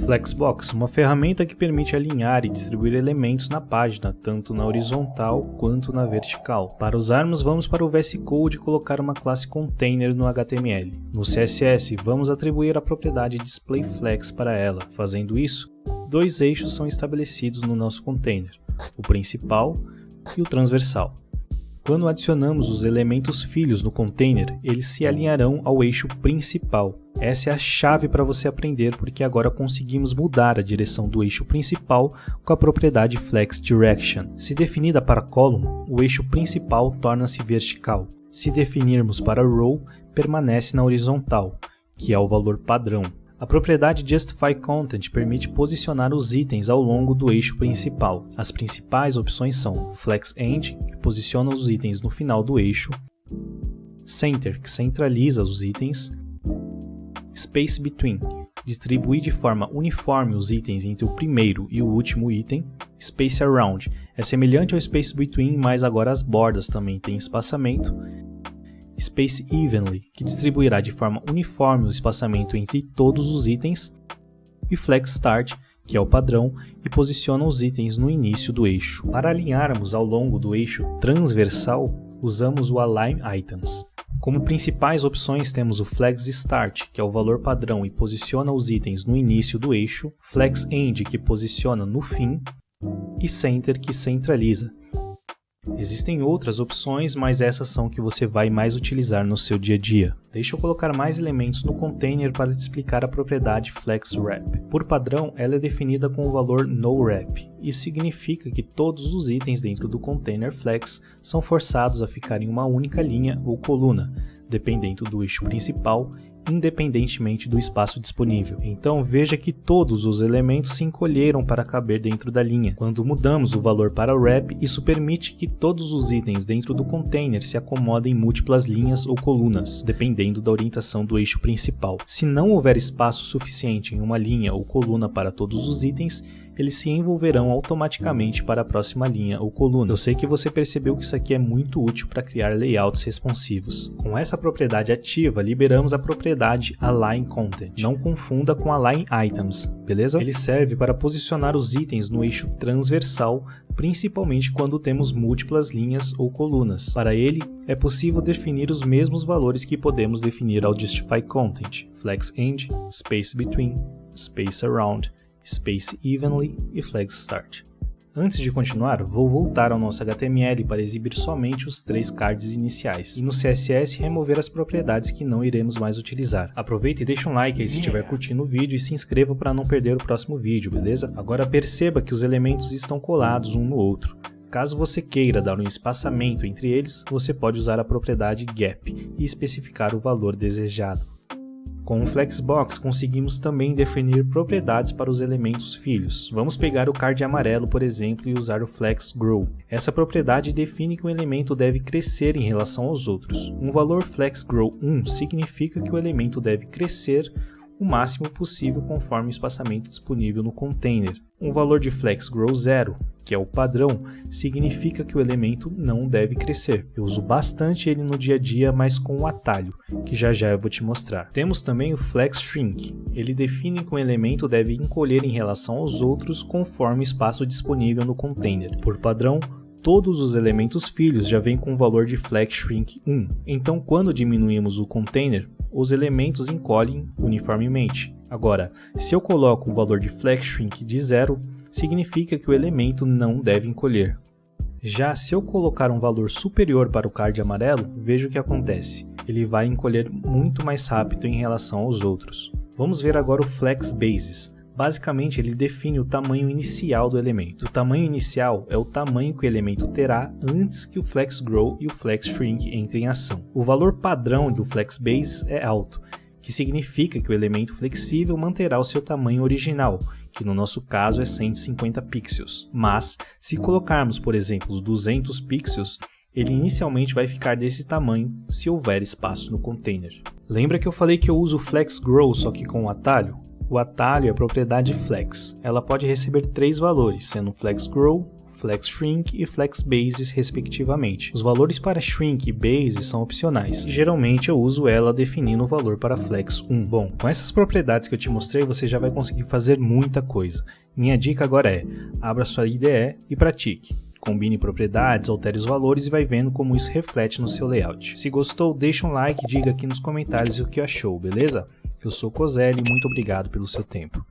Flexbox, uma ferramenta que permite alinhar e distribuir elementos na página, tanto na horizontal quanto na vertical. Para usarmos, vamos para o VS Code e colocar uma classe container no HTML. No CSS, vamos atribuir a propriedade displayFlex para ela. Fazendo isso, dois eixos são estabelecidos no nosso container, o principal e o transversal. Quando adicionamos os elementos filhos no container, eles se alinharão ao eixo principal. Essa é a chave para você aprender, porque agora conseguimos mudar a direção do eixo principal com a propriedade FlexDirection. Se definida para column, o eixo principal torna-se vertical. Se definirmos para row, permanece na horizontal, que é o valor padrão. A propriedade JustifyContent permite posicionar os itens ao longo do eixo principal. As principais opções são FlexEnd, que posiciona os itens no final do eixo, Center, que centraliza os itens, Space Between, distribui de forma uniforme os itens entre o primeiro e o último item, Space Around, é semelhante ao Space Between, mas agora as bordas também têm espaçamento, Space Evenly, que distribuirá de forma uniforme o espaçamento entre todos os itens, e Flex Start, que é o padrão, e posiciona os itens no início do eixo. Para alinharmos ao longo do eixo transversal, usamos o Align Items. Como principais opções temos o Flex Start, que é o valor padrão e posiciona os itens no início do eixo, Flex End, que posiciona no fim, e Center, que centraliza. Existem outras opções, mas essas são que você vai mais utilizar no seu dia a dia. Deixa eu colocar mais elementos no container para te explicar a propriedade FlexWrap. Por padrão, ela é definida com o valor NoWrap. Isso significa que todos os itens dentro do container Flex são forçados a ficar em uma única linha ou coluna, dependendo do eixo principal, independentemente do espaço disponível. Então veja que todos os elementos se encolheram para caber dentro da linha. Quando mudamos o valor para wrap, isso permite que todos os itens dentro do container se acomodem em múltiplas linhas ou colunas, dependendo da orientação do eixo principal. Se não houver espaço suficiente em uma linha ou coluna para todos os itens, eles se envolverão automaticamente para a próxima linha ou coluna. Eu sei que você percebeu que isso aqui é muito útil para criar layouts responsivos. Com essa propriedade ativa, liberamos a propriedade Align Content. Não confunda com Align Items, beleza? Ele serve para posicionar os itens no eixo transversal, principalmente quando temos múltiplas linhas ou colunas. Para ele, é possível definir os mesmos valores que podemos definir ao JustifyContent: FlexEnd, Space Between, Space Around, Space Evenly e Flex Start. Antes de continuar, vou voltar ao nosso HTML para exibir somente os 3 cards iniciais e no CSS remover as propriedades que não iremos mais utilizar. Aproveita e deixa um like aí se estiver curtindo o vídeo e se inscreva para não perder o próximo vídeo, beleza? Agora perceba que os elementos estão colados um no outro. Caso você queira dar um espaçamento entre eles, você pode usar a propriedade Gap e especificar o valor desejado. Com o Flexbox, conseguimos também definir propriedades para os elementos filhos. Vamos pegar o card amarelo, por exemplo, e usar o FlexGrow. Essa propriedade define que o elemento deve crescer em relação aos outros. Um valor FlexGrow 1 significa que o elemento deve crescer o máximo possível conforme o espaçamento disponível no container. Um valor de FlexGrow 0, que é o padrão, significa que o elemento não deve crescer. Eu uso bastante ele no dia a dia, mas com o atalho, que já eu vou te mostrar. Temos também o FlexShrink. Ele define que o elemento deve encolher em relação aos outros conforme o espaço disponível no container. Por padrão, todos os elementos filhos já vêm com o valor de FlexShrink 1. Então, quando diminuímos o container, os elementos encolhem uniformemente. Agora, se eu coloco um valor de FlexShrink de 0, significa que o elemento não deve encolher. Já se eu colocar um valor superior para o card amarelo, veja o que acontece. Ele vai encolher muito mais rápido em relação aos outros. Vamos ver agora o FlexBasis. Basicamente, ele define o tamanho inicial do elemento. O tamanho inicial é o tamanho que o elemento terá antes que o FlexGrow e o FlexShrink entrem em ação. O valor padrão do FlexBase é alto, que significa que o elemento flexível manterá o seu tamanho original, que no nosso caso é 150 pixels. Mas, se colocarmos, por exemplo, os 200 pixels, ele inicialmente vai ficar desse tamanho se houver espaço no container. Lembra que eu falei que eu uso o FlexGrow só que com o atalho? O atalho é a propriedade flex. Ela pode receber 3 valores, sendo FlexGrow, Flex Shrink e Flex Bases respectivamente. Os valores para Shrink e Base são opcionais, e geralmente eu uso ela definindo o valor para Flex 1. Bom, com essas propriedades que eu te mostrei, você já vai conseguir fazer muita coisa. Minha dica agora é, abra sua IDE e pratique. Combine propriedades, altere os valores e vai vendo como isso reflete no seu layout. Se gostou, deixa um like e diga aqui nos comentários o que achou, beleza? Eu sou Cozelli e muito obrigado pelo seu tempo.